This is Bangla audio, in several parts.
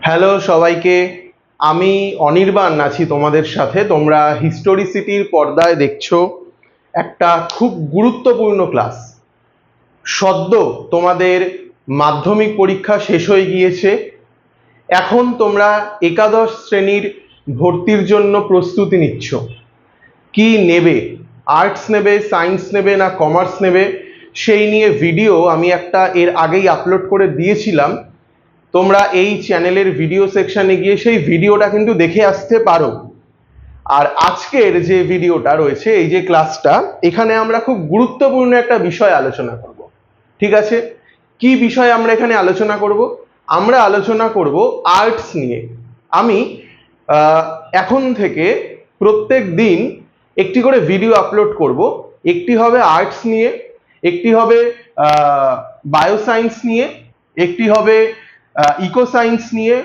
হ্যালো সবাইকে, আমি অনির্বাণ আছি তোমাদের সাথে। তোমরা হিস্টোরিসিটির পর্দায় দেখছো একটা খুব গুরুত্বপূর্ণ ক্লাস। সদ্য তোমাদের মাধ্যমিক পরীক্ষা শেষ হয়ে গিয়েছে। এখন তোমরা একাদশ শ্রেণীর ভর্তির জন্য প্রস্তুতি নিচ্ছ। কি নেবে, আর্টস নেবে, সায়েন্স নেবে না কমার্স নেবে, সেই নিয়ে ভিডিও আমি একটা এর আগেই আপলোড করে দিয়েছিলাম। তোমরা এই চ্যানেলের ভিডিও সেকশনে গিয়ে সেই ভিডিওটা কিন্তু দেখে আসতে পারো। আর আজকের যে ভিডিওটা রয়েছে, এই যে ক্লাসটা, এখানে আমরা খুব গুরুত্বপূর্ণ একটা বিষয় আলোচনা করব। ঠিক আছে, কি বিষয় আমরা এখানে আলোচনা করব? আমরা আলোচনা করব আর্টস নিয়ে। আমি এখন থেকে প্রত্যেক দিন একটি করে ভিডিও আপলোড করব। একটি হবে আর্টস নিয়ে, একটি হবে বায়োসায়েন্স নিয়ে, একটি হবে ইকো সায়েন্স নিয়ে,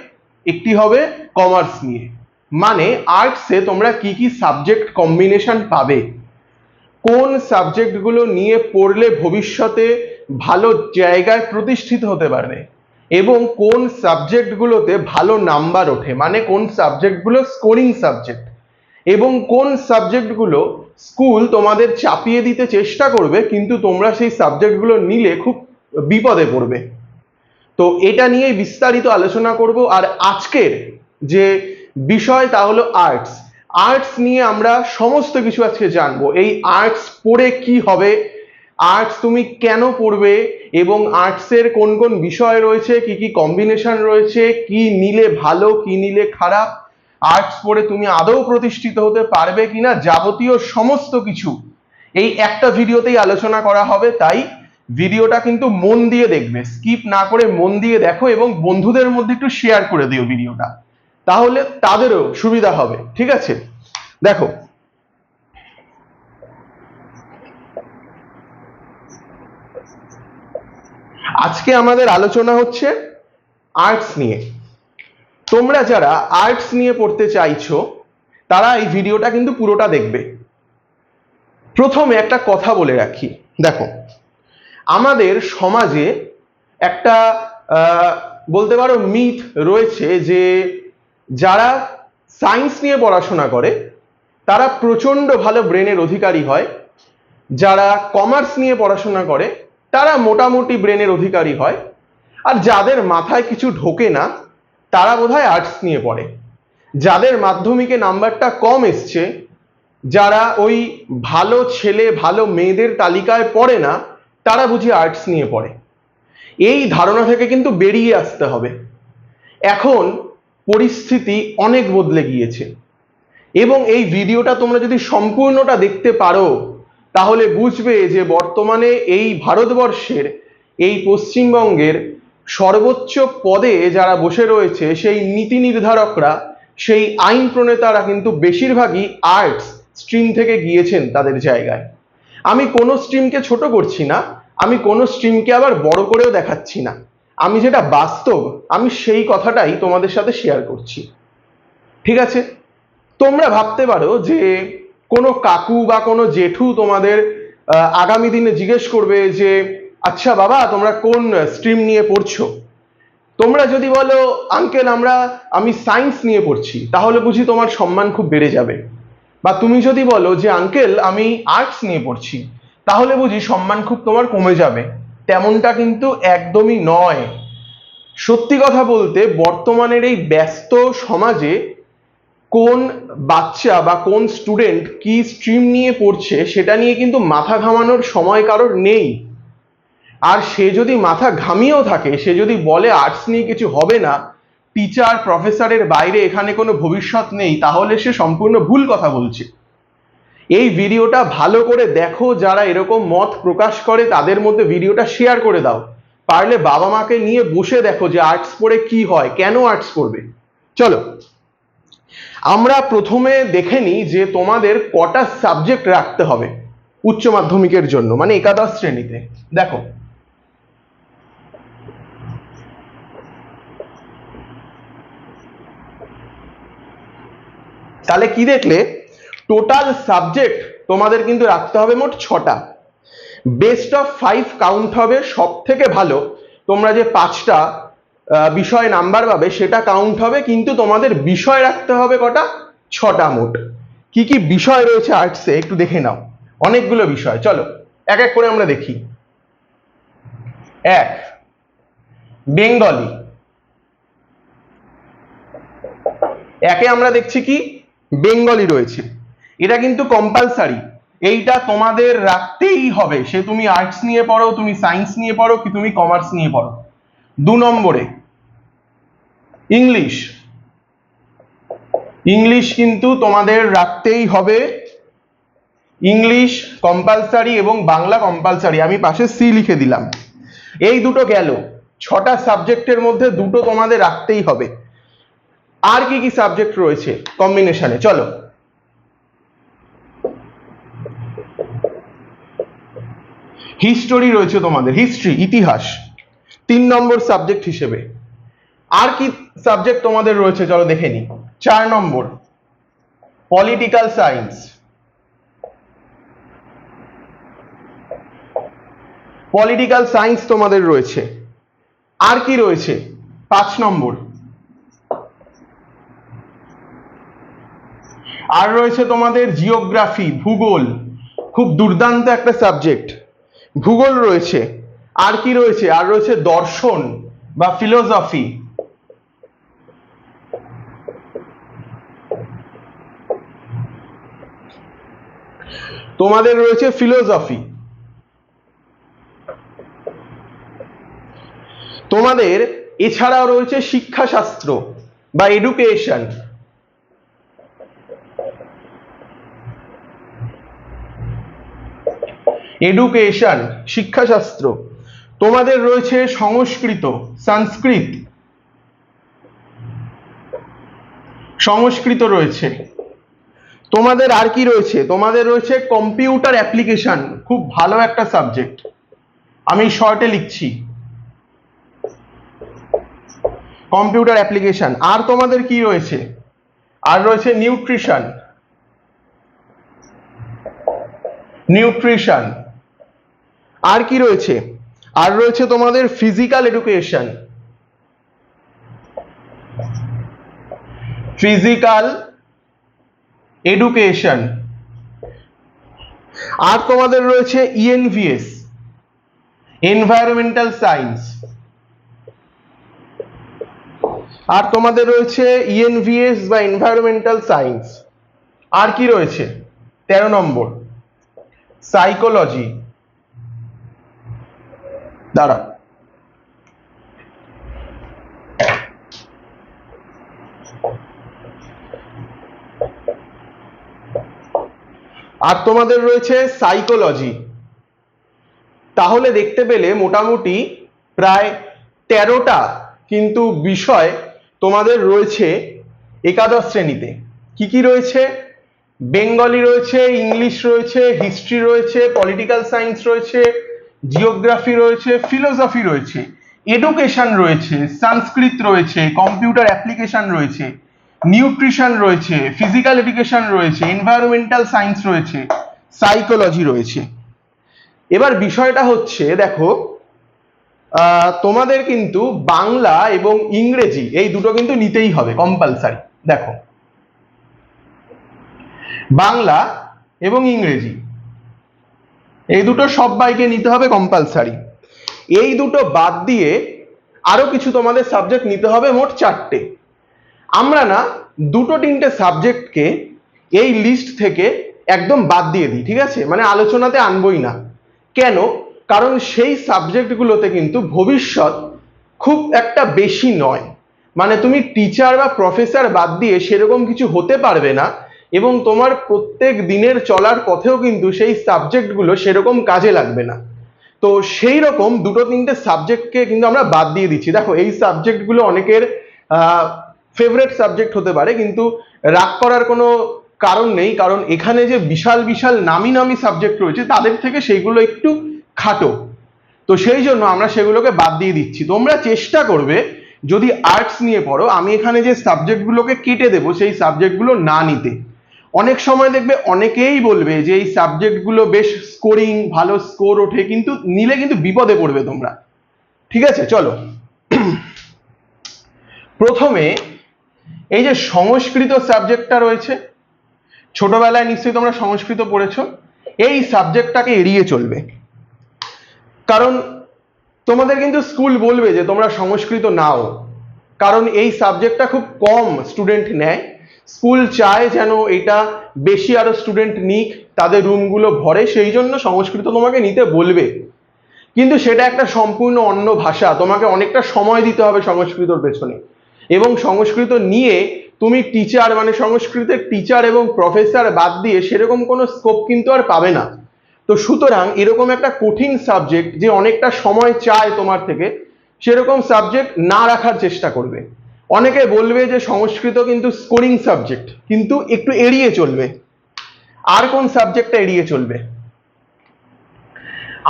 একটি হবে কমার্স নিয়ে। মানে আর্টসে তোমরা কি কি সাবজেক্ট কম্বিনেশন পাবে, কোন সাবজেক্টগুলো নিয়ে পড়লে ভবিষ্যতে ভালো জায়গায় প্রতিষ্ঠিত হতে পারবে, এবং কোন সাবজেক্টগুলোতে ভালো নাম্বার ওঠে, মানে কোন সাবজেক্টগুলো স্কোরিং সাবজেক্ট, এবং কোন সাবজেক্টগুলো স্কুল তোমাদের চাপিয়ে দিতে চেষ্টা করবে কিন্তু তোমরা সেই সাবজেক্টগুলো নিলে খুব বিপদে পড়বে। তো এটা নিয়ে বিস্তারিত আলোচনা করব। আর আজকের যে বিষয় তা হলো আর্টস। আর্টস নিয়ে আমরা সমস্ত কিছু আজকে জানবো। এই আর্টস পড়ে কি হবে, আর্টস তুমি কেন পড়বে, এবং আর্টসের কোন কোন বিষয় রয়েছে, কি কি কম্বিনেশন রয়েছে, কি নিলে ভালো কি নিলে খারাপ, আর্টস পড়ে তুমি আদৌ প্রতিষ্ঠিত হতে পারবে কিনা, যাবতীয় সমস্ত কিছু এই একটা ভিডিওতেই আলোচনা করা হবে। তাই ভিডিওটা কিন্তু মন দিয়ে দেখবে, স্কিপ না করে মন দিয়ে দেখো, এবং বন্ধুদের মধ্যে একটু শেয়ার করে দিও ভিডিওটা, তাহলে তাদেরও সুবিধা হবে। ঠিক আছে, দেখো আজকে আমাদের আলোচনা হচ্ছে আর্টস নিয়ে। তোমরা যারা আর্টস নিয়ে পড়তে চাইছো তারা এই ভিডিওটা কিন্তু পুরোটা দেখবে। প্রথমে একটা কথা বলে রাখি, দেখো আমাদের সমাজে একটা বলতে পারো মিথ রয়েছে যে যারা সায়েন্স নিয়ে পড়াশোনা করে তারা প্রচন্ড ভালো ব্রেনের অধিকারী হয়, যারা কমার্স নিয়ে পড়াশোনা করে তারা মোটামুটি ব্রেনের অধিকারী হয়, আর যাদের মাথায় কিছু ঢোকে না তারা বোধহয় আর্টস নিয়ে পড়ে। যাদের মাধ্যমিকে নাম্বারটা কম এসছে, যারা ওই ভালো ছেলে ভালো মেয়েদের তালিকায় পড়ে না, তারা বুঝি আর্টস নিয়ে পড়ে। এই ধারণা থেকে কিন্তু বেরিয়ে আসতে হবে। এখন পরিস্থিতি অনেক বদলে গিয়েছে, এবং এই ভিডিওটা তোমরা যদি সম্পূর্ণটা দেখতে পারো তাহলে বুঝবে যে বর্তমানে এই ভারতবর্ষের, এই পশ্চিমবঙ্গের সর্বোচ্চ পদে যারা বসে রয়েছে সেই নীতি নির্ধারকরা, সেই আইন প্রণেতারা কিন্তু বেশিরভাগই আর্টস স্ট্রিম থেকে গিয়েছেন তাদের জায়গায়। আমি কোনো স্ট্রিমকে ছোট করছি না, আমি কোনো স্ট্রিমকে আবার বড় করেও দেখাচ্ছি না, আমি যেটা বাস্তব আমি সেই কথাটাই তোমাদের সাথে শেয়ার করছি। ঠিক আছে, তোমরা ভাবতে পারো যে কোনো কাকু বা কোনো জেঠু তোমাদের আগামী দিনে জিজ্ঞেস করবে যে আচ্ছা বাবা তোমরা কোন স্ট্রিম নিয়ে পড়ছো। তোমরা যদি বলো আঙ্কেল আমি সায়েন্স নিয়ে পড়ছি, তাহলে বুঝি তোমার সম্মান খুব বেড়ে যাবে। বা তুমি যদি বলো যে আঙ্কেল আমি আর্টস নিয়ে পড়ছি, তাহলে বুঝি সম্মান খুব তোমার কমে যাবে। তেমনটা কিন্তু একদমই নয়। সত্যি কথা বলতে বর্তমানের এই ব্যস্ত সমাজে কোন বাচ্চা বা কোন স্টুডেন্ট কি স্ট্রিম নিয়ে পড়ছে সেটা নিয়ে কিন্তু মাথা ঘামানোর সময় কারোর নেই। আর সে যদি মাথা ঘামিয়েও থাকে, সে যদি বলে আর্টস নিয়ে কিছু হবে না, টিচার প্রফেসরের বাইরে এখানে কোনো ভবিষ্যৎ নেই, তাহলে সে সম্পূর্ণ ভুল কথা বলছে। এই ভিডিওটা ভালো করে দেখো, যারা এরকম মত প্রকাশ করে তাদের মধ্যে ভিডিওটা শেয়ার করে দাও। পারলে বাবা মাকে নিয়ে বসে দেখো যে আর্টস পড়ে কি হয়, কেন আর্টস পড়বে। চলো আমরা প্রথমে দেখে নিই যে তোমাদের কটা সাবজেক্ট রাখতে হবে উচ্চ মাধ্যমিকের জন্য, মানে একাদশ শ্রেণীতে। দেখো তাহলে কি দেখলে, টোটাল সাবজেক্ট তোমাদের কিন্তু রাখতে হবে মোট 6টা। বেস্ট অফ 5 কাউন্ট হবে, সব থেকে ভালো তোমরা যে 5টা বিষয় নাম্বার পাবে সেটা কাউন্ট হবে, কিন্তু তোমাদের বিষয় রাখতে হবে কটা? 6টা মোট। কি কি বিষয় রয়েছে আর্টসে একটু দেখে নাও, অনেকগুলো বিষয়। চলো এক এক করে আমরা দেখি। 1, বেঙ্গলি। একে আমরা দেখছি কি বেঙ্গলি রয়েছে, এটা কিন্তু কম্পালসারি, এইটা তোমাদের রাখতেই হবে, সে তুমি আর্টস নিয়ে পড়ো, তুমি সায়েন্স নিয়ে পড়ো, কি তুমি কমার্স নিয়ে পড়ো। 2 নম্বরে ইংলিশ। ইংলিশ কিন্তু তোমাদের রাখতেই হবে, ইংলিশ কম্পালসারি এবং বাংলা কম্পালসারি, আমি পাশে সি লিখে দিলাম। এই দুটো গেল, 6টা সাবজেক্টের মধ্যে দুটো তোমাদের রাখতেই হবে। আর কি কি সাবজেক্ট রয়েছে কম্বিনেশনে? চলো, হিস্টোরি রয়েছে তোমাদের, হিস্ট্রি, ইতিহাস 3 নম্বর সাবজেক্ট হিসেবে। আর কি সাবজেক্ট তোমাদের রয়েছে চলো দেখে নি। 4 নম্বর পলিটিক্যাল সায়েন্স। পলিটিক্যাল সায়েন্স তোমাদের রয়েছে। আর কি রয়েছে? 5 নম্বর আর রয়েছে তোমাদের জিওগ্রাফি, ভূগোল, খুব দুর্দান্ত একটা সাবজেক্ট, ভূগোল রয়েছে। আর কি রয়েছে? আর রয়েছে দর্শন বা ফিলোসফি। তোমাদের রয়েছে ফিলোসফি। তোমাদের এছাড়াও রয়েছে শিক্ষাশাস্ত্র বা এডুকেশন। এডুকেশন, শিক্ষাশাস্ত্র। তোমাদের রয়েছে সংস্কৃত, সংস্কৃত, সংস্কৃত রয়েছে। তোমাদের আর কি রয়েছে? তোমাদের রয়েছে কম্পিউটার অ্যাপ্লিকেশন, খুব ভালো একটা সাবজেক্ট, আমি শর্টে লিখছি কম্পিউটার অ্যাপ্লিকেশন। আর তোমাদের কি রয়েছে? আর রয়েছে নিউট্রিশন, নিউট্রিশন। আর কি রয়েছে? আর রয়েছে তোমাদের ফিজিক্যাল এডুকেশন, ফিজিক্যাল এডুকেশন। আর তোমাদের রয়েছে ইএনভিএস, এনভায়রনমেন্টাল সায়েন্স। আর তোমাদের রয়েছে ইএনভিএস বা এনভায়রনমেন্টাল সায়েন্স। আর কি রয়েছে? 13 নম্বর সাইকোলজি। দাঁড়া, আর তোমাদের রয়েছে সাইকোলজি। তাহলে দেখতে পেলে মোটামুটি প্রায় 13টা কিন্তু বিষয় তোমাদের রয়েছে একাদশ শ্রেণীতে। কি কি রয়েছে? বেঙ্গলি রয়েছে, ইংলিশ রয়েছে, হিস্ট্রি রয়েছে, পলিটিক্যাল সায়েন্স রয়েছে, জিওগ্রাফি রয়েছে, ফিলোসফি রয়েছে, এডুকেশন রয়েছে, সংস্কৃত রয়েছে, কম্পিউটার অ্যাপ্লিকেশন রয়েছে, নিউট্রিশন রয়েছে, ফিজিক্যাল এডুকেশন রয়েছে, এনভায়রনমেন্টাল সায়েন্স রয়েছে, সাইকোলজি রয়েছে। এবার বিষয়টা হচ্ছে দেখো, তোমাদের কিন্তু বাংলা এবং ইংরেজি এই দুটো কিন্তু নিতেই হবে কম্পালসারি। দেখো, বাংলা এবং ইংরেজি এই দুটো সবাইকে নিতে হবে কম্পালসারি। এই দুটো বাদ দিয়ে আরো কিছু তোমাদের সাবজেক্ট নিতে হবে, মোট 4টে। আমরা না 2-3টে সাবজেক্টকে এই লিস্ট থেকে একদম বাদ দিয়ে দিই, ঠিক আছে? মানে আলোচনাতে আনবই না। কেন? কারণ সেই সাবজেক্টগুলোতে কিন্তু ভবিষ্যৎ খুব একটা বেশি নয়, মানে তুমি টিচার বা প্রফেসর বাদ দিয়ে সেরকম কিছু হতে পারবে না, এবং তোমার প্রত্যেক দিনের চলার পথেও কিন্তু সেই সাবজেক্টগুলো সেরকম কাজে লাগবে না। তো সেই রকম 2-3টে সাবজেক্টকে কিন্তু আমরা বাদ দিয়ে দিচ্ছি। দেখো, এই সাবজেক্টগুলো অনেকের ফেভারিট সাবজেক্ট হতে পারে, কিন্তু রাগ করার কোনো কারণ নেই, কারণ এখানে যে বিশাল বিশাল নামি নামি সাবজেক্ট রয়েছে তাদের থেকে সেইগুলো একটু খাটো, তো সেই জন্য আমরা সেগুলোকে বাদ দিয়ে দিচ্ছি। তোমরা চেষ্টা করবে যদি আর্টস নিয়ে পড়ো, আমি এখানে যে সাবজেক্টগুলোকে কেটে দেবো সেই সাবজেক্টগুলো না নিতে। অনেক সময় দেখবে অনেকেই বলবে যে এই সাবজেক্টগুলো বেশ স্কোরিং, ভালো স্কোর ওঠে, কিন্তু নিলে কিন্তু বিপদে পড়বে তোমরা। ঠিক আছে, চলো প্রথমে এই যে সংস্কৃত সাবজেক্টটা রয়েছে, ছোটবেলায় নিশ্চয়ই তোমরা সংস্কৃত পড়েছো, এই সাবজেক্টটাকে এড়িয়ে চলবে। কারণ তোমাদের কিন্তু স্কুল বলবে যে তোমরা সংস্কৃত নাও, কারণ এই সাবজেক্টটা খুব কম স্টুডেন্ট নেয়। স্কুল চায় যেন এটা বেশি আরো স্টুডেন্ট নিক, তাদের রুমগুলো ভরে, সেই জন্য সংস্কৃত তোমাকে নিতে বলবে। কিন্তু সেটা একটা সম্পূর্ণ অন্য ভাষা, তোমাকে অনেকটা সময় দিতে হবে সংস্কৃতর পেছনে, এবং সংস্কৃত নিয়ে তুমি টিচার মানে সংস্কৃতের টিচার এবং প্রফেসর বাদ দিয়ে সেরকম কোনো স্কোপ কিন্তু আর পাবে না। তো সুতরাং এরকম একটা কঠিন সাবজেক্ট যে অনেকটা সময় চায় তোমার থেকে, সেরকম সাবজেক্ট না রাখার চেষ্টা করবে। অনেকে বলবে যে সংস্কৃত কিন্তু স্কোরিং সাবজেক্ট, কিন্তু একটু এড়িয়ে চলবে। আর কোন সাবজেক্টটা এড়িয়ে চলবে?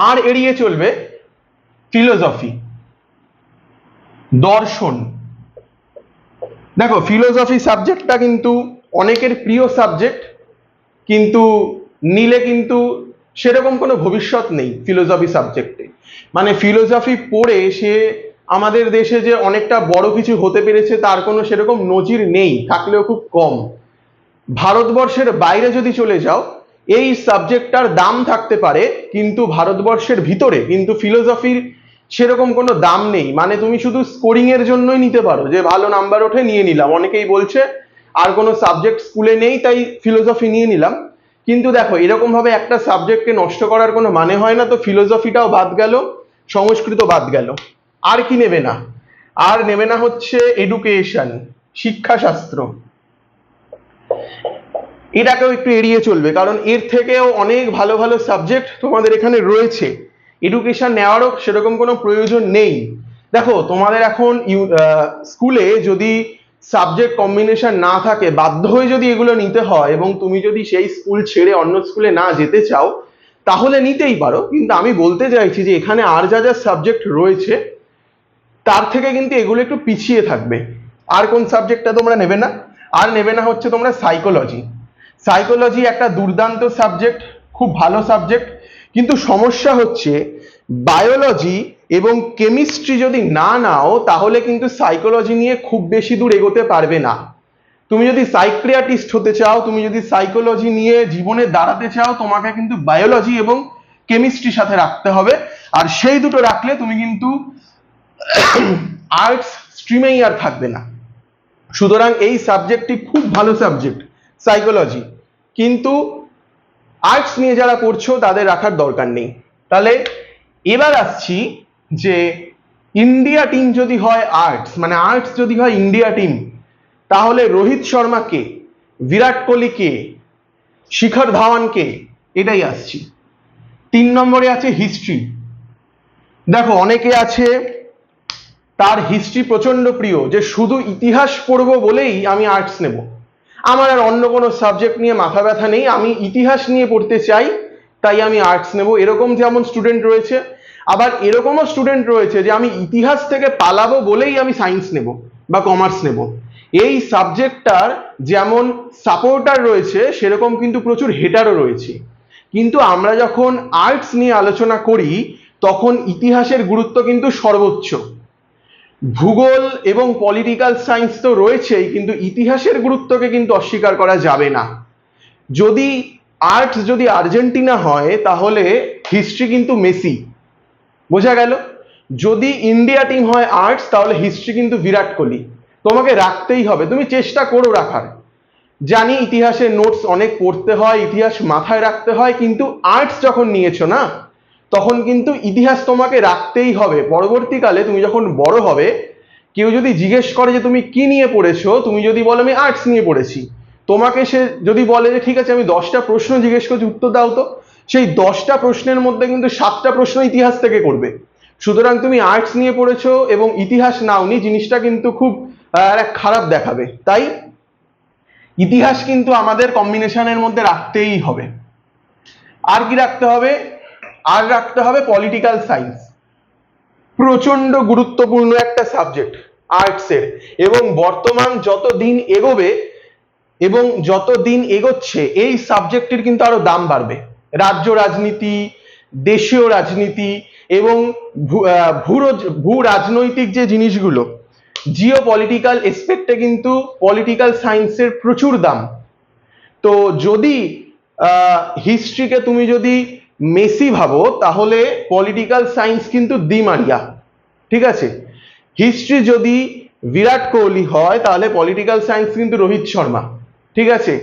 আর এড়িয়ে চলবে ফিলোসফি, দর্শন। দেখো ফিলোসফি সাবজেক্টটা কিন্তু অনেকের প্রিয় সাবজেক্ট, কিন্তু নিলে কিন্তু সেরকম কোনো ভবিষ্যৎ নেই ফিলোসফি সাবজেক্টে। মানে ফিলোসফি পড়ে সে আমাদের দেশে যে অনেকটা বড় কিছু হতে পেরেছে তার কোনো সেরকম নজির নেই, থাকলেও খুব কম। ভারতবর্ষের বাইরে যদি চলে যাও এই সাবজেক্টটার দাম থাকতে পারে, কিন্তু ভারতবর্ষের ভিতরে কিন্তু ফিলোসফির সেরকম কোনো দাম নেই। মানে তুমি শুধু স্কোরিং এর জন্যই নিতে পারো, যে ভালো নাম্বার ওঠে নিয়ে নিলাম। অনেকেই বলছে আর কোনো সাবজেক্ট স্কুলে নেই তাই ফিলোসফি নিয়ে নিলাম, কিন্তু দেখো এরকম ভাবে একটা সাবজেক্টকে নষ্ট করার কোনো মানে হয় না। তো ফিলোসফিটাও বাদ গেল, সংস্কৃত বাদ গেল। আর কি নেবে না? আর নেবে না হচ্ছে এডুকেশন, শিক্ষাশাস্ত্র। এটাকেও একটু এড়িয়ে চলবে, কারণ এর থেকেও অনেক ভালো ভালো সাবজেক্ট তোমাদের এখানে রয়েছে। এডুকেশন নেওয়ারও সেরকম কোনো প্রয়োজন নেই। দেখো তোমাদের এখন স্কুলে যদি সাবজেক্ট কম্বিনেশন না থাকে, বাধ্য হয়ে যদি এগুলো নিতে হয় এবং তুমি যদি সেই স্কুল ছেড়ে অন্য স্কুলে না যেতে চাও, তাহলে নিতেই পারো। কিন্তু আমি বলতে চাইছি যে এখানে আর যা যা সাবজেক্ট রয়েছে তার থেকে কিন্তু এগুলো একটু পিছিয়ে থাকবে। আর কোন সাবজেক্টটা তোমরা নেবে না? আর নেবে না হচ্ছে তোমরা সাইকোলজি। সাইকোলজি একটা দুর্দান্ত সাবজেক্ট, খুব ভালো সাবজেক্ট, কিন্তু সমস্যা হচ্ছে বায়োলজি এবং কেমিস্ট্রি যদি না নাও তাহলে কিন্তু সাইকোলজি নিয়ে খুব বেশি দূর এগোতে পারবে না। তুমি যদি সাইকিয়াট্রিস্ট হতে চাও, তুমি যদি সাইকোলজি নিয়ে জীবনে দাঁড়াতে চাও, তোমাকে কিন্তু বায়োলজি এবং কেমিস্ট্রি সাথে রাখতে হবে। আর সেই দুটো রাখলে তুমি কিন্তু আর্টস স্ট্রিমেই আর থাকবে না। সুতরাং এই সাবজেক্টটি খুব ভালো সাবজেক্ট সাইকোলজি, কিন্তু আর্টস নিয়ে যারা পড়ছো তাদের রাখার দরকার নেই। তাহলে এবার আসছি যে ইন্ডিয়া টিম যদি হয় আর্টস, মানে আর্টস যদি হয় ইন্ডিয়া টিম, তাহলে রোহিত শর্মা কে, বিরাট কোহলি কে, শিখর ধাওয়ান কে, এটাই আসছি। 3 নম্বরে আছে হিস্ট্রি। দেখো অনেকে আছে তার হিস্ট্রি প্রচন্ড প্রিয়, যে শুধু ইতিহাস পড়বো বলেই আমি আর্টস নেব, আমার আর অন্য কোনো সাবজেক্ট নিয়ে মাথা ব্যথা নেই, আমি ইতিহাস নিয়ে পড়তে চাই তাই আমি আর্টস নেব। এরকম যেমন স্টুডেন্ট রয়েছে, আবার এরকমও স্টুডেন্ট রয়েছে যে আমি ইতিহাস থেকে পালাবো বলেই আমি সায়েন্স নেব বা কমার্স নেব। এই সাবজেক্টটার যেমন সাপোর্টার রয়েছে সেরকম কিন্তু প্রচুর হেটারও রয়েছে। কিন্তু আমরা যখন আর্টস নিয়ে আলোচনা করি তখন ইতিহাসের গুরুত্ব কিন্তু সর্বোচ্চ। ভূগোল এবং পলিটিক্যাল সায়েন্স তো রয়েছেই, কিন্তু ইতিহাসের গুরুত্বকে কিন্তু অস্বীকার করা যাবে না। যদি আর্টস যদি আর্জেন্টিনা হয় তাহলে হিস্ট্রি কিন্তু মেসি, বোঝা গেল? যদি ইন্ডিয়া টিম হয় আর্টস তাহলে হিস্ট্রি কিন্তু বিরাট কোহলি। তোমাকে রাখতেই হবে, তুমি চেষ্টা করো রাখার। জানি ইতিহাসের নোটস অনেক পড়তে হয়, ইতিহাস মাথায় রাখতে হয়, কিন্তু আর্টস যখন নিয়েছো না তখন কিন্তু ইতিহাস তোমাকে রাখতেই হবে। পরবর্তীকালে তুমি যখন বড় হবে, কেউ যদি জিজ্ঞেস করে যে তুমি কি নিয়ে পড়েছো, তুমি যদি বলো আমি আর্টস নিয়ে পড়েছি, তোমাকে সে যদি বলে যে ঠিক আছে আমি 10টা প্রশ্ন জিজ্ঞেস করছি উত্তর দাও, তো সেই 10টা প্রশ্নের মধ্যে কিন্তু 7টা প্রশ্ন ইতিহাস থেকে করবে। সুতরাং তুমি আর্টস নিয়ে পড়েছো এবং ইতিহাস নাওনি, জিনিসটা কিন্তু খুব খারাপ দেখাবে। তাই ইতিহাস কিন্তু আমাদের কম্বিনেশনের মধ্যে রাখতেই হবে। আর কি রাখতে হবে? আর রাখতে হবে পলিটিক্যাল সায়েন্স, প্রচন্ড গুরুত্বপূর্ণ একটা সাবজেক্ট আর্টসের। এবং বর্তমান যত দিন এগোবে এবং যত দিন এগোচ্ছে এই সাবজেক্টের কিন্তু আরো দাম বাড়বে। রাজ্য রাজনীতি, দেশীয় রাজনীতি এবং ভূ রাজনৈতিক যে জিনিসগুলো জিও পলিটিক্যাল এসপেক্টে কিন্তু পলিটিক্যাল সায়েন্সের প্রচুর দাম। তো যদি হিস্ট্রিকে তুমি যদি মেসি ভাবো তাহলে পলিটিক্যাল সায়েন্স কিন্তু দ্বিমারিয়া, ঠিক আছে। হিস্ট্রি যদি বিরাট কোহলি হয় তাহলে পলিটিক্যাল সায়েন্স কিন্তু রোহিত শর্মা, ঠিক আছে।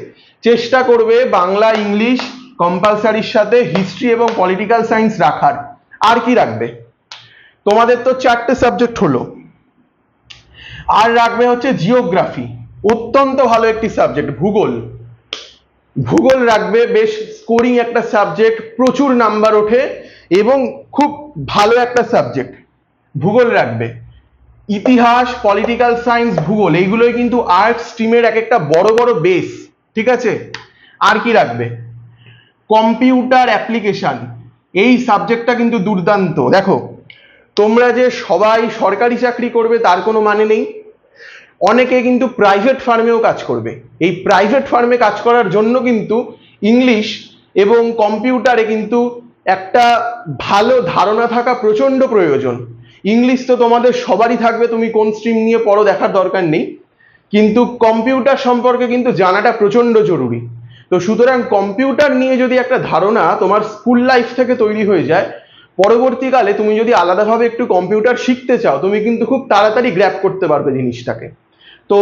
চেষ্টা করবে বাংলা ইংলিশ কম্পালসারির সাথে হিস্ট্রি এবং পলিটিক্যাল সায়েন্স রাখার। আর কি রাখবে? তোমাদের তো 4টে সাবজেক্ট হলো, আর রাখবে হচ্ছে জিওগ্রাফি, অত্যন্ত ভালো একটি সাবজেক্ট। ভূগোল, ভূগোল রাখবে, বেশ স্কোরিং একটা সাবজেক্ট, প্রচুর নাম্বার ওঠে এবং খুব ভালো একটা সাবজেক্ট। ভূগোল রাখবে। ইতিহাস, পলিটিক্যাল সায়েন্স, ভূগোল এইগুলোই কিন্তু আর্টস স্ট্রিমের এক একটা বড় বড় বেস, ঠিক আছে। আর কি রাখবে? কম্পিউটার অ্যাপ্লিকেশন, এই সাবজেক্টটা কিন্তু দুর্দান্ত। দেখো, তোমরা যে সবাই সরকারি চাকরি করবে তার কোনো মানে নেই, অনেকে কিন্তু প্রাইভেট ফার্মেও কাজ করবে। এই প্রাইভেট ফার্মে কাজ করার জন্য কিন্তু ইংলিশ এবং কম্পিউটারে কিন্তু একটা ভালো ধারণা থাকা প্রচন্ড প্রয়োজন। ইংলিশ তো তোমাদের সবারই থাকবে, তুমি কোন স্ট্রিম নিয়ে পড়ো দেখার দরকার নেই, কিন্তু কম্পিউটার সম্পর্কে কিন্তু জানাটা প্রচন্ড জরুরি। তো সুতরাং কম্পিউটার নিয়ে যদি একটা ধারণা তোমার স্কুল লাইফ থেকে তৈরি হয়ে যায়, পরবর্তীকালে তুমি যদি আলাদাভাবে একটু কম্পিউটার শিখতে চাও তুমি কিন্তু খুব তাড়াতাড়ি গ্র্যাব করতে পারবে জিনিসটাকে। তো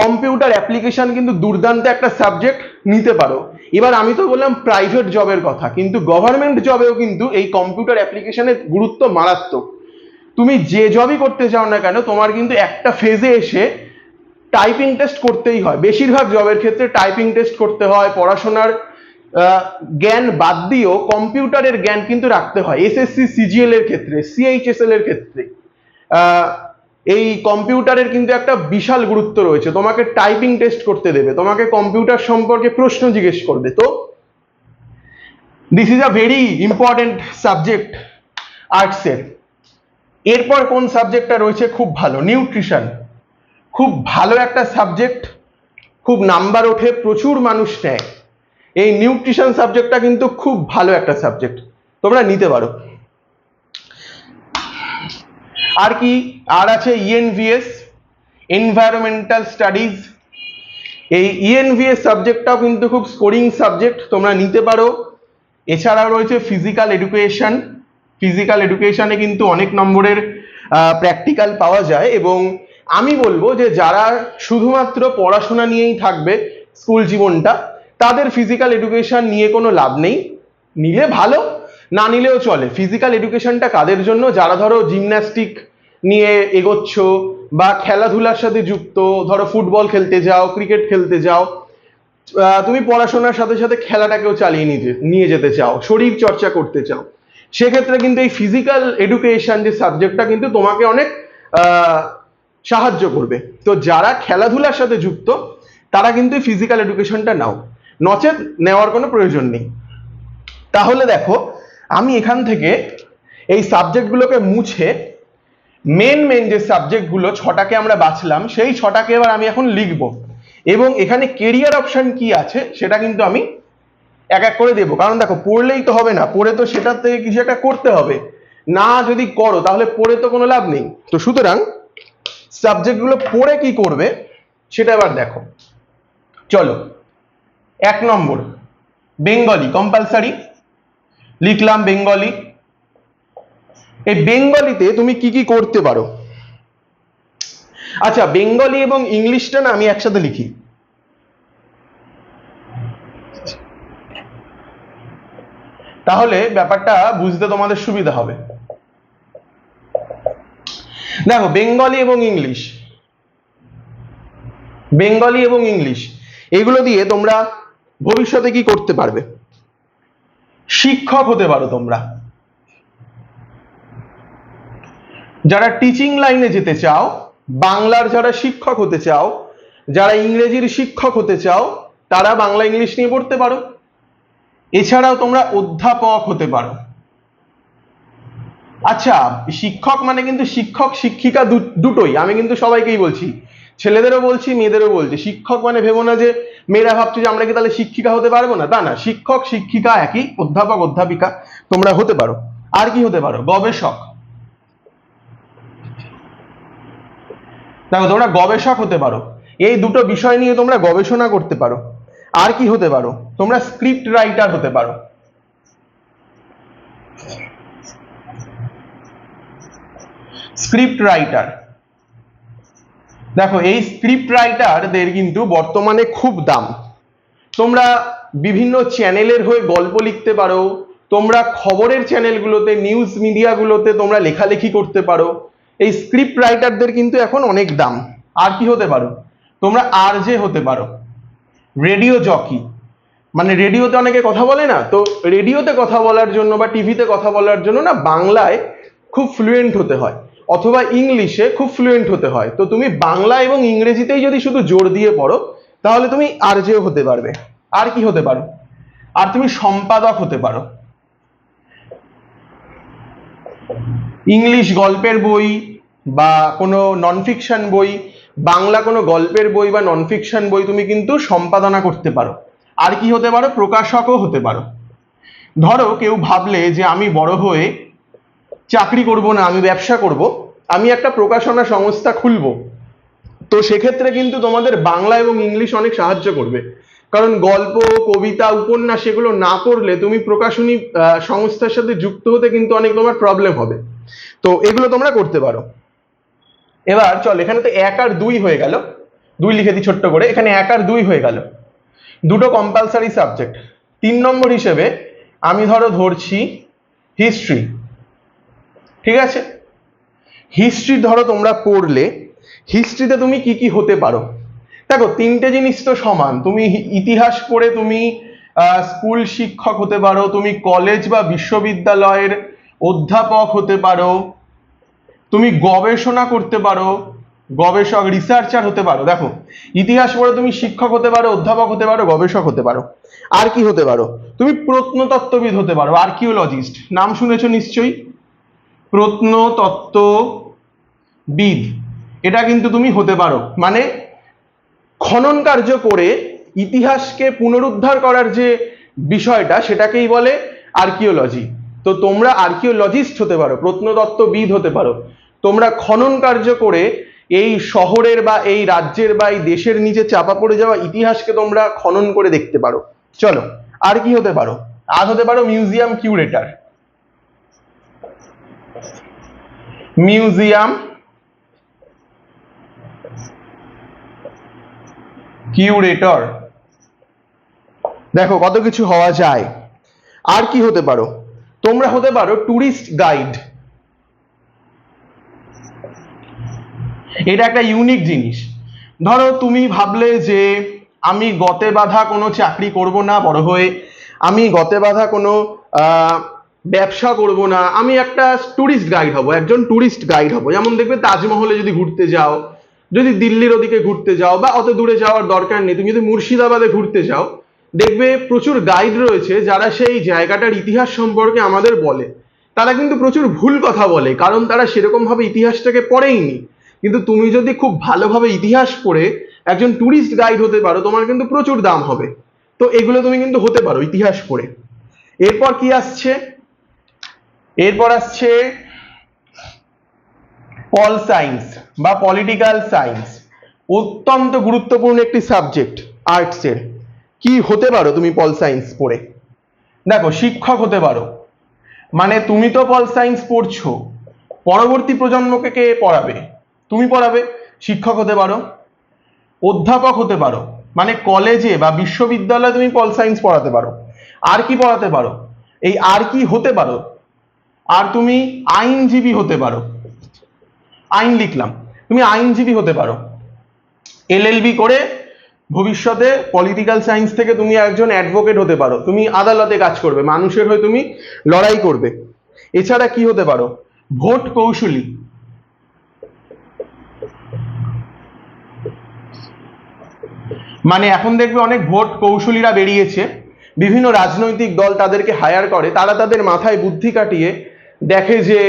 কম্পিউটার অ্যাপ্লিকেশন কিন্তু দুর্দান্ত একটা সাবজেক্ট, নিতে পারো। এবার আমি তো বললাম প্রাইভেট জবের কথা, কিন্তু গভর্নমেন্ট জবেও কিন্তু এই কম্পিউটার অ্যাপ্লিকেশনের গুরুত্ব মারাত্মক। তুমি যে জবই করতে চাও না কেন তোমার কিন্তু একটা ফেজে এসে টাইপিং টেস্ট করতেই হয়। বেশিরভাগ জবের ক্ষেত্রে টাইপিং টেস্ট করতে হয়। পড়াশোনার জ্ঞান বাদ দিয়েও কম্পিউটারের জ্ঞান কিন্তু রাখতে হয়। এসএসসি সিজিএল এর ক্ষেত্রে, সিএইচএসএল এর ক্ষেত্রে এই কম্পিউটারের কিন্তু একটা বিশাল গুরুত্ব রয়েছে। তোমাকে টাইপিং টেস্ট করতে দেবে, তোমাকে কম্পিউটার সম্পর্কে প্রশ্ন জিজ্ঞেস করবে। তো this is a very important subject আর্টসের। এরপর কোন সাবজেক্টটা রয়েছে খুব ভালো? নিউট্রিশন, খুব ভালো একটা সাবজেক্ট, খুব নাম্বার ওঠে, প্রচুর মানুষ নেয়। এই নিউট্রিশন সাবজেক্টটা কিন্তু খুব ভালো একটা সাবজেক্ট, তোমরা নিতে পারো। আর কি আর আছে? ENVS, environmental studies. এই ইএনভিএস সাবজেক্টটাও কিন্তু খুব স্কোরিং সাবজেক্ট, তোমরা নিতে পারো। এছাড়াও রয়েছে ফিজিক্যাল এডুকেশন। ফিজিক্যাল এডুকেশনে কিন্তু অনেক নম্বরের প্র্যাকটিক্যাল পাওয়া যায়, এবং আমি বলবো যে যারা শুধুমাত্র পড়াশোনা নিয়েই থাকবে স্কুল জীবনটা, তাদের ফিজিক্যাল এডুকেশন নিয়ে কোনো লাভ নেই। নিলে ভালো, না নিলেও চলে। ফিজিক্যাল এডুকেশনটা কাদের জন্য? যারা ধরো জিমন্যাস্টিক নিয়ে এগোচ্ছ বা খেলাধুলার সাথে যুক্ত, ধরো ফুটবল খেলতে যাও, ক্রিকেট খেলতে যাও, তুমি পড়াশোনার সাথে সাথে খেলাটাকেও চালিয়ে নিয়ে যেতে চাও, শরীর চর্চা করতে চাও, সেক্ষেত্রে কিন্তু এই ফিজিক্যাল এডুকেশন যে সাবজেক্টটা কিন্তু তোমাকে অনেক সাহায্য করবে। তো যারা খেলাধুলার সাথে যুক্ত তারা কিন্তু ফিজিক্যাল এডুকেশনটা নাও, নচেত নেওয়ার কোনো প্রয়োজন নেই। তাহলে দেখো, আমি এখান থেকে এই সাবজেক্টগুলোকে মুছে মেন যে সাবজেক্টগুলো 6টাকে আমরা বাছলাম, সেই 6টাকে এবার আমি এখন লিখবো, এবং এখানে কেরিয়ার অপশন কি আছে সেটা কিন্তু আমি এক এক করে দেবো। কারণ দেখো, পড়লেই তো হবে না, পড়ে তো সেটার থেকে কিছু একটা করতে হবে, না যদি করো তাহলে পড়ে তো কোনো লাভ নেই। তো সুতরাং সাবজেক্টগুলো পড়ে কি করবে সেটা এবার দেখো। চলো, 1 নম্বর বেঙ্গলি কম্পালসারি, লিখলাম বেঙ্গলি। এই বেঙ্গলিতে তুমি কি কি করতে পারো? আচ্ছা, বেঙ্গলি এবং ইংলিশটা না আমি একসাথে লিখি, তাহলে ব্যাপারটা বুঝতে তোমাদের সুবিধা হবে। দেখো, বেঙ্গলি এবং ইংলিশ, বেঙ্গলি এবং ইংলিশ এগুলো দিয়ে তোমরা ভবিষ্যতে কি করতে পারবে? শিক্ষক হতে পারো তোমরা। যারা টিচিং লাইনে যেতে চাও, বাংলার যারা শিক্ষক হতে চাও, যারা ইংরেজির শিক্ষক হতে চাও, তারা বাংলা ইংলিশ নিয়ে পড়তে পারো। এছাড়াও তোমরা অধ্যাপক হতে পারো। আচ্ছা, শিক্ষক মানে কিন্তু শিক্ষক শিক্ষিকা দুটোই, আমি কিন্তু সবাইকেই বলছি, ছেলেদেরও বলছি মেয়েদেরও বলছি। শিক্ষক মানে ভেবো না যে মেয়েরা ভাবছে যে আমরা কি তাহলে শিক্ষিকা হতে পারবো না, তা না, শিক্ষক শিক্ষিকা একই, অধ্যাপক অধ্যাপিকা তোমরা হতে পারো। আর কি হতে পারো? গবেষক। দেখো তোমরা গবেষক হতে পারো, এই দুটো বিষয় নিয়ে তোমরা গবেষণা করতে পারো। আর কি হতে পারো, তোমরা স্ক্রিপ্ট রাইটার হতে পারো। স্ক্রিপ্ট রাইটার, দেখো এই স্ক্রিপ্ট রাইটারদের কিন্তু বর্তমানে খুব দাম। তোমরা বিভিন্ন চ্যানেলের হয়ে গল্প লিখতে পারো, তোমরা খবরের চ্যানেলগুলোতে, নিউজ মিডিয়াগুলোতে তোমরা লেখালেখি করতে পারো। এই স্ক্রিপ্ট রাইটারদের কিন্তু এখন অনেক দাম। আর কি হতে পারো, তোমরা আরজে হতে পারো, রেডিও জকি, মানে রেডিওতে অনেকে কথা বলে না, তো রেডিওতে কথা বলার জন্য বা টিভিতে কথা বলার জন্য না বাংলায় খুব ফ্লুয়েন্ট হতে হয় অথবা ইংলিশে খুব ফ্লুয়েন্ট হতে হয়। তো তুমি বাংলা এবং ইংরেজিতেই যদি শুধু জোর দিয়ে পড়ো তাহলে তুমি আরজেও হতে পারবে। আর কি হতে পারো, আর তুমি সম্পাদক হতে পারো। ইংলিশ গল্পের বই বা কোনো নন ফিকশন বই, বাংলা কোনো গল্পের বই বা নন ফিকশন বই তুমি কিন্তু সম্পাদনা করতে পারো। আর কি হতে পারো, প্রকাশকও হতে পারো। ধরো কেউ ভাবলে যে আমি বড় হয়ে চাকরি করব না, আমি ব্যবসা করব, আমি একটা প্রকাশনা সংস্থা খুলবো, তো সেক্ষেত্রে কিন্তু তোমাদের বাংলা এবং ইংলিশ অনেক সাহায্য করবে। কারণ গল্প, কবিতা, উপন্যাস এগুলো না পড়লে তুমি প্রকাশনী সংস্থার সাথে যুক্ত হতে কিন্তু অনেক তোমার প্রবলেম হবে। তো এগুলো তোমরা করতে পারো। এবার চল, এখানে তো 1 আর 2 হয়ে গেল, 2 লিখে দিই ছোট্ট করে, এখানে 1 আর 2 হয়ে গেল, দুটো কম্পালসারি সাবজেক্ট। 3 নম্বর হিসেবে আমি ধরো ধরছি হিস্ট্রি, ঠিক আছে? হিস্ট্রি ধরো তোমরা পড়লে, হিস্ট্রিতে তুমি কি কি হতে পারো? দেখো তিনটে জিনিস তো সমান, তুমি ইতিহাস পড়ে তুমি স্কুল শিক্ষক হতে পারো, তুমি কলেজ বা বিশ্ববিদ্যালয়ের অধ্যাপক হতে পারো, তুমি গবেষণা করতে পারো, গবেষক রিসার্চার হতে পারো। দেখো ইতিহাস পড়ে তুমি শিক্ষক হতে পারো, অধ্যাপক হতে পারো, গবেষক হতে পারো। আর কি হতে পারো, তুমি প্রত্নতত্ত্ববিদ হতে পারো, আর্কিওলজিস্ট, নাম শুনেছো নিশ্চয়ই, প্রত্নতত্ত্ববিদ, এটা কিন্তু তুমি হতে পারো। মানে খনন কার্য করে ইতিহাসকে পুনরুদ্ধার করার যে বিষয়টা সেটাকেই বলে আর্কিওলজি। তো তোমরা আর্কিওলজিস্ট হতে পারো, প্রত্নতত্ত্ববিদ হতে পারো। তোমরা খনন কার্য করে এই শহরের বা এই রাজ্যের বা এই দেশের নিচে চাপা পড়ে যাওয়া ইতিহাসকে তোমরা খনন করে দেখতে পারো। চলো আর কি হতে পারো, আর হতে পারো মিউজিয়াম কিউরেটর। মিউজিয়াম কিউরেটর, দেখো কত কিছু হওয়া যায়। আর কি হতে পারো, তোমরা হতে পারো টুরিস্ট গাইড। এটা একটা ইউনিক জিনিস। ধরো তুমি ভাবলে যে আমি গতে বাঁধা কোনো চাকরি করব না বড় হয়ে, আমি গতে বাঁধা কোনো ব্যবসা করব না, আমি একটা টুরিস্ট গাইড হব, একজন টুরিস্ট গাইড হব। যেমন দেখবে তাজমহলে যদি ঘুরতে যাও, যদি দিল্লির ওদিকে ঘুরতে যাও, বা অত দূরে যাওয়ার দরকার নেই, তুমি যদি মুর্শিদাবাদে ঘুরতে যাও, দেখবে প্রচুর গাইড রয়েছে যারা সেই জায়গাটার ইতিহাস সম্পর্কে আমাদের বলে। তারা কিন্তু প্রচুর ভুল কথা বলে, কারণ তারা সেরকম ভাবে ইতিহাসটাকে পড়েইনি। কিন্তু তুমি যদি খুব ভালোভাবে ইতিহাস পড়ে একজন টুরিস্ট গাইড হতে পারো, তোমার কিন্তু প্রচুর দাম হবে। তো এগুলো তুমি কিন্তু হতে পারো ইতিহাস পড়ে। এরপর কি আসছে, এরপর আসছে পল সায়েন্স বা পলিটিক্যাল সায়েন্স, অত্যন্ত গুরুত্বপূর্ণ একটি সাবজেক্ট আর্টসের। কি হতে পারো তুমি পল সায়েন্স পড়ে? দেখো শিক্ষক হতে পারো, মানে তুমি তো পল সায়েন্স পড়ছো, পরবর্তী প্রজন্মকে কে পড়াবে? তুমি পড়াবে, শিক্ষক হতে পারো। অধ্যাপক হতে পারো, মানে কলেজে বা বিশ্ববিদ্যালয়ে তুমি পল সায়েন্স পড়াতে পারো। আর কি পড়াতে পারো, এই আর কি হতে পারো, আর তুমি আইনজীবী হতে পারো। আইন লিখলাম, তুমি আইনজীবী হতে পারো, এলএলবি করে ভবিষ্যতে পলিটিক্যাল সায়েন্স থেকে তুমি একজন অ্যাডভোকেট হতে পারো, তুমি আদালতে কাজ করবে, মানুষের হয়ে তুমি লড়াই করবে। এছাড়া কি হতে পারো, ভোট কৌশলী, মানে এখন দেখবে অনেক ভোট কৌশলীরা বেরিয়েছে, বিভিন্ন রাজনৈতিক দল তাদেরকে হায়ার করে, তারা তাদের মাথায় বুদ্ধি কাটিয়ে দেখে যে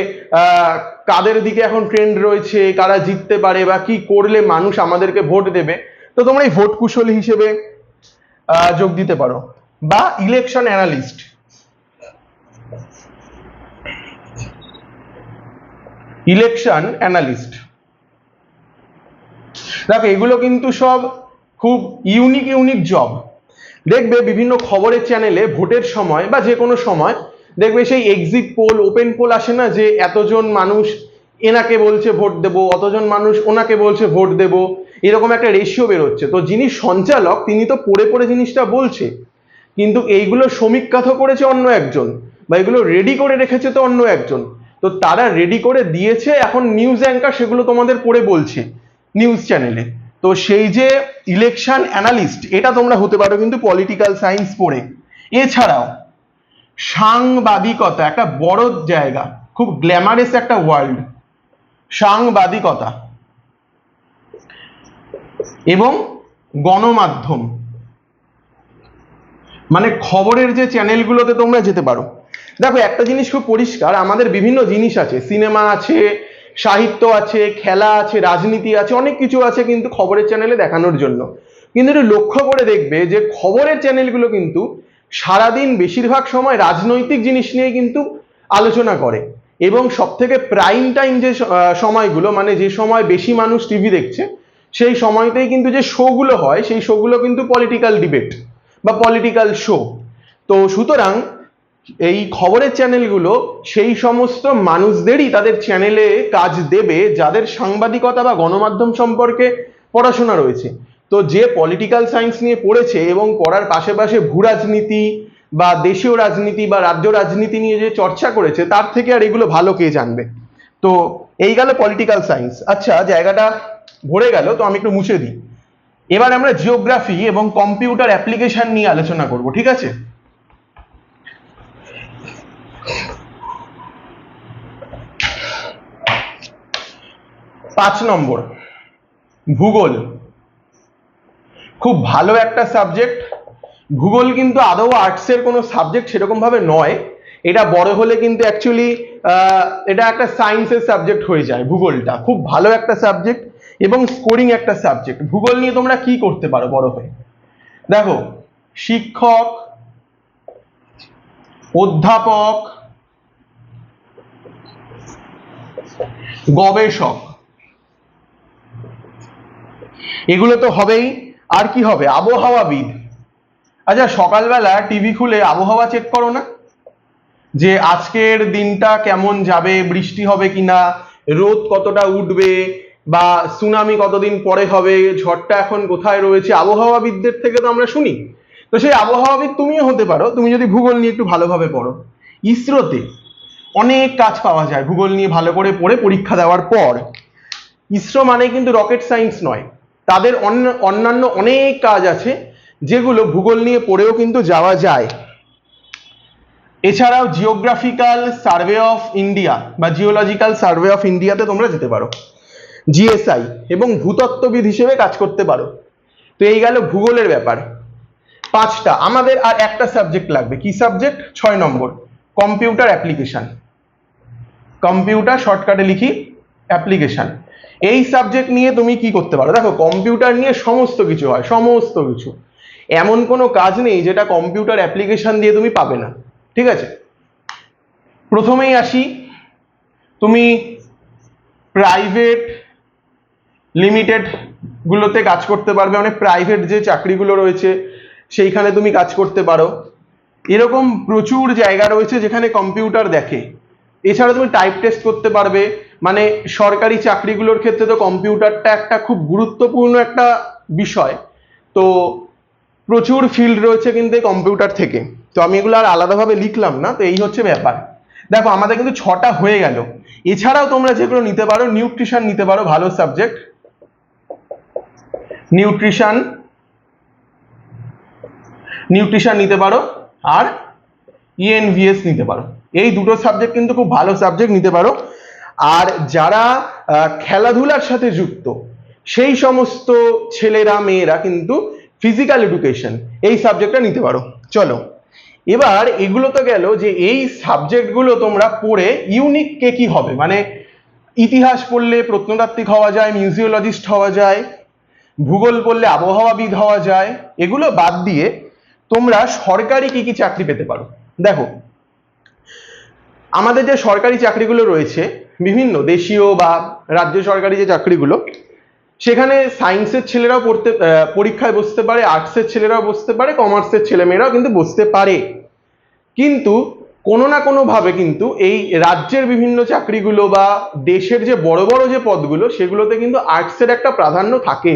কাদের দিকে এখন ট্রেন্ড রয়েছে, কারা জিততে পারে বা কি করলে মানুষ আমাদেরকে ভোট দেবে। তো তোমরা এই ভোট কুশলী হিসেবে যোগ দিতে পারো। বা ইলেকশন অ্যানালিস্ট, ইলেকশন অ্যানালিস্ট, দেখো এগুলো কিন্তু সব খুব ইউনিক ইউনিক জব। দেখবে বিভিন্ন খবরের চ্যানেলে ভোটের সময় বা যে কোনো সময় দেখবে সেই এক্সিট পোল, ওপেন পোল আসে না, যে এতজন মানুষ এনাকে বলছে ভোট দেবো, অতজন মানুষ ওনাকে বলছে ভোট দেবো, এরকম একটা রেশিও বেরোচ্ছে। তো যিনি সঞ্চালক তিনি তো পড়ে পড়ে জিনিসটা বলছে, কিন্তু এইগুলো সমীক্ষা তো করেছে অন্য একজন, বা এগুলো রেডি করে রেখেছে তো অন্য একজন। তো তারা রেডি করে দিয়েছে, এখন নিউজ অ্যাঙ্কার সেগুলো তোমাদের পড়ে বলছে নিউজ চ্যানেলে। তো সেই যে ইলেকশন অ্যানালিস্ট, এটা তোমরা হতে পারো কিন্তু পলিটিক্যাল সায়েন্স পড়ে। এছাড়াও সাংবাদিকতা একটা বড় জায়গা, খুব গ্ল্যামারাস একটা ওয়ার্ল্ড, সাংবাদিকতা এবং গণমাধ্যম, মানে খবরের যে চ্যানেলগুলোতে তোমরা যেতে পারো। দেখো একটা জিনিস খুব পরিষ্কার, আমাদের বিভিন্ন জিনিস আছে, সিনেমা আছে, সাহিত্য আছে, খেলা আছে, রাজনীতি আছে, অনেক কিছু আছে কিন্তু খবরের চ্যানেলে দেখানোর জন্য। কিন্তু একটু লক্ষ্য করে দেখবে যে খবরের চ্যানেলগুলো কিন্তু সারাদিন বেশিরভাগ সময় রাজনৈতিক জিনিস নিয়ে কিন্তু আলোচনা করে, এবং সব থেকে প্রাইম টাইম যে সময়গুলো, মানে যে সময় বেশি মানুষ টিভি দেখছে, সেই সময়তেই কিন্তু যে শোগুলো হয় সেই শোগুলো কিন্তু পলিটিক্যাল ডিবেট বা পলিটিক্যাল শো। তো সুতরাং এই খবরের চ্যানেলগুলো সেই সমস্ত মানুষদেরই তাদের চ্যানেলে কাজ দেবে যাদের সাংবাদিকতা বা গণমাধ্যম সম্পর্কে পড়াশোনা রয়েছে। তো যে পলিটিক্যাল সায়েন্স নিয়ে পড়েছে এবং পড়ার পাশে ভূ রাজনীতি বা দেশীয় রাজনীতি বা রাজ্য রাজনীতি নিয়ে যে চর্চা করেছে, তার থেকে আর এগুলো ভালো কে জানবে। তো এই গেল পলিটিক্যাল সায়েন্স। আচ্ছা, জায়গাটা ভরে গেল, তো আমি একটু মুছে দিই। এবার আমরা জিওগ্রাফি এবং কম্পিউটার অ্যাপ্লিকেশন নিয়ে আলোচনা করব, ঠিক আছে? 5 নম্বর, ভূগোল। খুব ভালো একটা সাবজেক্ট। ভূগোল কিন্তু আদৌ আর্টসের কোনো সাবজেক্ট সেরকম ভাবে নয়, এটা বড় হলে কিন্তু অ্যাকচুয়ালি এটা একটা সায়েন্সের সাবজেক্ট হয়ে যায়। ভূগোলটা খুব ভালো একটা সাবজেক্ট এবং স্কোরিং একটা সাবজেক্ট। ভূগোল নিয়ে তোমরা কি করতে পারো বড় হয়ে? দেখো, শিক্ষক, অধ্যাপক, গবেষক, এগুলো তো হবেই। আর কি হবে? আবহাওয়াবিদ। আচ্ছা, সকালবেলা টিভি খুলে আবহাওয়া চেক করো না, যে আজকের দিনটা কেমন যাবে, বৃষ্টি হবে কিনা, রোদ কতটা উঠবে, বা সুনামি কতদিন পরে হবে, ঝড়টা এখন কোথায় রয়েছে, আবহাওয়াবিদদের থেকে তো আমরা শুনি। তো সেই আবহাওয়াবিদ তুমিও হতে পারো, তুমি যদি ভূগোল নিয়ে একটু ভালোভাবে পড়ো। ইসরোতে অনেক কাজ পাওয়া যায় ভূগোল নিয়ে ভালো করে পড়ে পরীক্ষা দেওয়ার পর। ইসরো মানে কিন্তু রকেট সায়েন্স নয়, তাদের অন্যান্য অনেক কাজ আছে যেগুলো ভূগোল নিয়ে পড়েও কিন্তু যাওয়া যায়। এছাড়াও জিওগ্রাফিক্যাল সার্ভে অফ ইন্ডিয়া বা জিওলজিক্যাল সার্ভে অফ ইন্ডিয়াতে তোমরা যেতে পারো, জিএসআই, এবং ভূতত্ত্ববিদ হিসেবে কাজ করতে পারো। তো এই গেল ভূগোলের ব্যাপার। 5টা। আমাদের আর একটা সাবজেক্ট লাগবে। কি সাবজেক্ট? 6 নম্বর, কম্পিউটার অ্যাপ্লিকেশন। কম্পিউটার শর্টকাটে লিখি অ্যাপ্লিকেশন। এই সাবজেক্ট নিয়ে তুমি কি করতে পারো? দেখো, কম্পিউটার নিয়ে সমস্ত কিছু হয়, সমস্ত কিছু। এমন কোনো কাজ নেই যেটা কম্পিউটার অ্যাপ্লিকেশন দিয়ে তুমি পাবে না, ঠিক আছে? প্রথমেই আসি, তুমি প্রাইভেট লিমিটেড গুলোতে কাজ করতে পারবে, অনেক প্রাইভেট যে চাকরিগুলো রয়েছে সেইখানে তুমি কাজ করতে পারো। এরকম প্রচুর জায়গা রয়েছে যেখানে কম্পিউটার দেখে। এছাড়া তুমি টাইপ টেস্ট করতে পারবে, মানে সরকারি চাকরিগুলোর ক্ষেত্রে তো কম্পিউটারটা একটা খুব গুরুত্বপূর্ণ একটা বিষয়। তো প্রচুর ফিল্ড রয়েছে কিন্তু কম্পিউটার থেকে। তো আমি এগুলো আর আলাদাভাবে লিখলাম না। তো এই হচ্ছে ব্যাপার। দেখো, আমাদের কিন্তু 6টা হয়ে গেল। এছাড়াও তোমরা যেগুলো নিতে পারো, নিউট্রিশন নিতে পারো, ভালো সাবজেক্ট। নিউট্রিশন নিতে পারো, আর ইএনভিএস নিতে পারো। এই দুটো সাবজেক্ট কিন্তু খুব ভালো সাবজেক্ট, নিতে পারো। আর যারা খেলাধুলার সাথে যুক্ত সেই সমস্ত ছেলেরা মেয়েরা কিন্তু ফিজিক্যাল এডুকেশন এই সাবজেক্টটা নিতে পারো। চলো, এবার এগুলো তো গেল যে এই সাবজেক্টগুলো তোমরা পড়ে ইউনিক কে কি হবে, মানে ইতিহাস পড়লে প্রত্নতাত্ত্বিক হওয়া যায়, মিউজিওলজিস্ট হওয়া যায়, ভূগোল পড়লে আবহাওয়াবিদ হওয়া যায়। এগুলো বাদ দিয়ে তোমরা সরকারি কি কি চাকরি পেতে পারো? দেখো, আমাদের যে সরকারি চাকরিগুলো রয়েছে, বিভিন্ন দেশীয় বা রাজ্য সরকারি যে চাকরিগুলো, সেখানে সায়েন্সের ছেলেরাও পরীক্ষায় বসতে পারে, আর্টসের ছেলেরাও বসতে পারে, কমার্সের ছেলেমেয়েরাও কিন্তু বসতে পারে। কিন্তু কোনো না কোনো ভাবে কিন্তু এই রাজ্যের বিভিন্ন চাকরিগুলো বা দেশের যে বড় বড় যে পদগুলো সেগুলোতে কিন্তু আর্টসের একটা প্রাধান্য থাকে।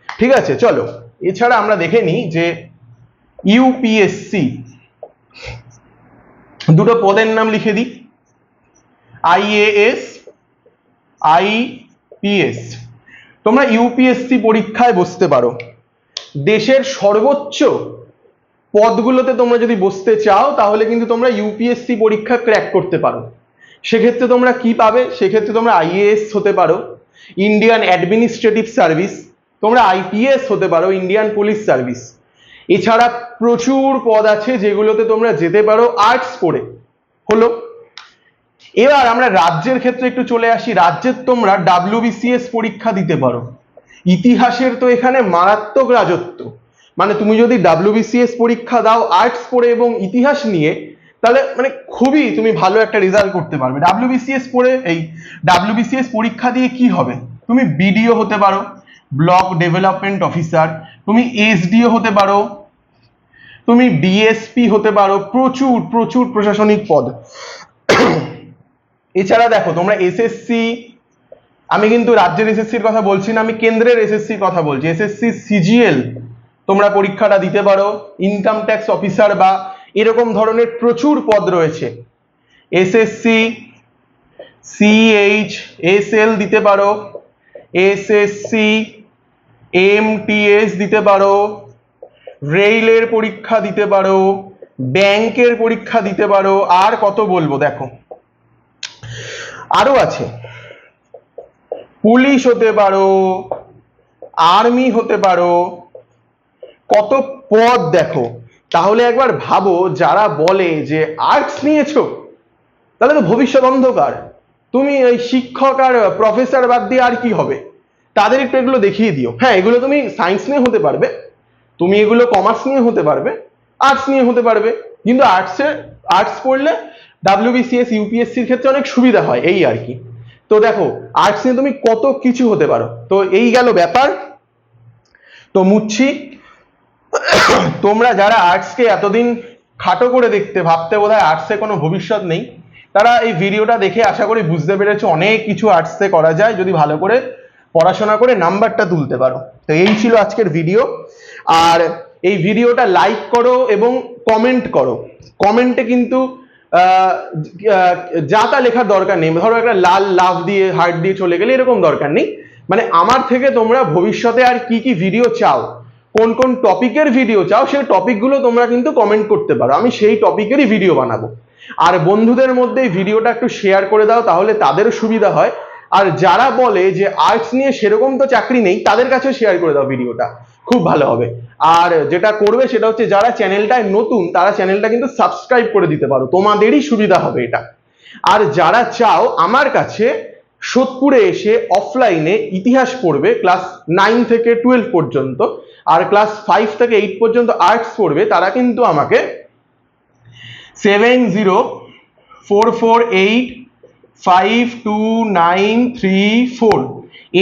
ঠিক আছে, চলো এছাড়া আমরা দেখে নিই যে ইউপিএসসি, দুটো পদের নাম লিখে দিই, আইএএস, আইপিএস। তোমরা ইউপিএসসি পরীক্ষায় বসতে পারো। দেশের সর্বোচ্চ পদগুলোতে তোমরা যদি বসতে চাও তাহলে কিন্তু তোমরা ইউপিএসসি পরীক্ষা ক্র্যাক করতে পারো। সেক্ষেত্রে তোমরা কি পাবে? সেক্ষেত্রে তোমরা আইএএস হতে পারো, ইন্ডিয়ান অ্যাডমিনিস্ট্রেটিভ সার্ভিস, তোমরা আইপিএস হতে পারো, ইন্ডিয়ান পুলিশ সার্ভিস। এছাড়া প্রচুর পদ আছে যেগুলোতে তোমরা যেতে পারো আর্টস পড়ে। হলো, এবার আমরা রাজ্যের ক্ষেত্রে একটু চলে আসি। রাজ্যের তোমরা ডাব্লিউবিসিএস পরীক্ষা দিতে পারো। ইতিহাসের তো এখানে মারাত্মক রাজত্ব, মানে তুমি যদি ডাব্লিউবিসিএস পরীক্ষা দাও আর্টস পড়ে এবং ইতিহাস নিয়ে, তাহলে মানে খুবই তুমি ভালো একটা রেজাল্ট করতে পারবে। ডাব্লিউবিসিএস পড়ে, এই ডাব্লিউবিসিএস পরীক্ষা দিয়ে কি হবে? তুমি বিডিও হতে পারো, ব্লক ডেভেলপমেন্ট অফিসার, তুমি এসডিও হতে পারো, তুমি ডিএসপি হতে পারো, প্রচুর প্রচুর প্রশাসনিক পদ। এছাড়া দেখো তোমরা এসএসসি, আমি কিন্তু রাজ্যের এসএসসির কথা বলছি না, আমি কেন্দ্রের এসএসসির কথা বলছি, এসএসসি সিজিএল তোমরা পরীক্ষাটা দিতে পারো, ইনকাম ট্যাক্স অফিসার বা এরকম ধরনের প্রচুর পদ রয়েছে। এসএসসি সিএইচএসএল দিতে পারো, এসএসসি এমটিএস দিতে পারো, রেলের পরীক্ষা দিতে পারো, ব্যাংকের পরীক্ষা দিতে পারো, আর কত বলবো, দেখো আরো আছে। পুলিশ হতে পারো, আর্মি হতে পারো, কত পদ দেখো। তাহলে একবার ভাবো, যারা বলে যে আর্টস নিয়েছো তাহলে তো ভবিষ্যৎ অন্ধকার, তুমি ওই শিক্ষক আর প্রফেসর বাদ দিয়ে আর কি হবে, তাদের একটু এগুলো দেখিয়ে দিও। হ্যাঁ, এগুলো তুমি সায়েন্স নিয়ে হতে পারবে, তুমি এগুলো কমার্স নিয়ে হতে পারবে, আর্টস নিয়ে হতে পারবে, কিন্তু আর্টস পড়লে ডাব্লিউবিসিএস ইউপিএসসির ক্ষেত্রে অনেক সুবিধা হয়, এই আর কি। তো দেখো আর্টস নিয়ে তুমি কত কিছু হতে পারো। তো এই গেল ব্যাপার। তো মুচ্ছি, তোমরা যারা আর্টসকে এতদিন খাটো করে দেখতে, ভাবতে বোধহয় আর্টসে কোনো ভবিষ্যৎ নেই, তারা এই ভিডিওটা দেখে আশা করি বুঝতে পেরেছো অনেক কিছু আর্টসে করা যায় যদি ভালো করে পড়াশোনা করে নাম্বারটা তুলতে পারো। তো এই ছিল আজকের ভিডিও। আর এই ভিডিওটা লাইক করো এবং কমেন্ট করো। কমেন্টে কিন্তু যা তা লেখার দরকার নেই, ধরো একটা লাল লাভ দিয়ে হার্ট দিয়ে চলে গেলে এরকম দরকার নেই। মানে আমার থেকে তোমরা ভবিষ্যতে আর কি কি ভিডিও চাও, কোন কোন টপিকের ভিডিও চাও, সেই টপিকগুলো তোমরা কিন্তু কমেন্ট করতে পারো, আমি সেই টপিকেরই ভিডিও বানাবো। আর বন্ধুদের মধ্যে এই ভিডিওটা একটু শেয়ার করে দাও, তাহলে তাদেরও সুবিধা হয়। আর যারা বলে যে আর্টস নিয়ে সেরকম তো চাকরি নেই, তাদের কাছে শেয়ার করে দাও ভিডিওটা, খুব ভালো হবে। আর যেটা করবে সেটা হচ্ছে, যারা চ্যানেলটায় নতুন তারা চ্যানেলটা কিন্তু সাবস্ক্রাইব করে দিতে পারো, তোমাদেরই সুবিধা হবে এটা। আর যারা চাও আমার কাছে সোদপুরে এসে অফলাইনে ইতিহাস পড়বে ক্লাস 9 থেকে 12 পর্যন্ত, আর ক্লাস 5 থেকে 8 পর্যন্ত আর্টস পড়বে, তারা কিন্তু আমাকে 7044852934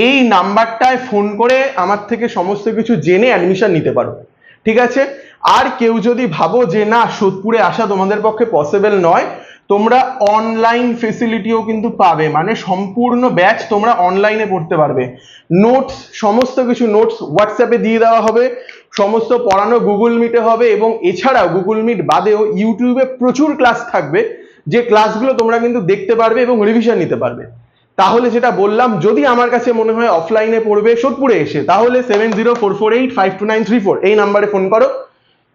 এই নাম্বারটায় ফোন করে আমার থেকে সমস্ত কিছু জেনে অ্যাডমিশন নিতে পারো। ঠিক আছে? আর কেউ যদি ভাবো যে না সোদপুরে আসা তোমাদের পক্ষে পসিবল নয়, তোমরা অনলাইন ফেসিলিটিও কিন্তু পাবে, মানে সম্পূর্ণ ব্যাচ তোমরা অনলাইনে পড়তে পারবে। নোটস, সমস্ত কিছু নোটস হোয়াটসঅ্যাপে দিয়ে দেওয়া হবে, সমস্ত পড়ানো গুগল মিটে হবে, এবং এছাড়াও গুগল মিট বাদেও ইউটিউবে প্রচুর ক্লাস থাকবে, যে ক্লাসগুলো তোমরা কিন্তু দেখতে পারবে এবং রিভিশন নিতে পারবে। তাহলে যেটা বললাম, যদি আমার কাছে মনে হয় অফলাইনে পড়বে সোদপুরে এসে, তাহলে 7044852934 এই নাম্বারে ফোন করো।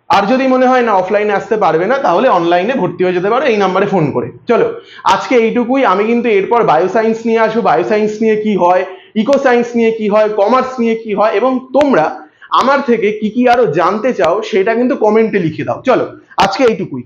আর যদি মনে হয় না অফলাইনে আসতে পারবে না, তাহলে অনলাইনে ভর্তি হয়ে যেতে পারো এই নাম্বারে ফোন করে। চলো আজকে এইটুকুই। আমি কিন্তু এরপর বায়োসায়েন্স নিয়ে আসবো, বায়োসায়েন্স নিয়ে কি হয়, ইকো সায়েন্স নিয়ে কি হয়, কমার্স নিয়ে কি হয়, এবং তোমরা আমার থেকে কি কি আরো জানতে চাও সেটা কিন্তু কমেন্টে লিখে দাও। চলো আজকে এইটুকুই।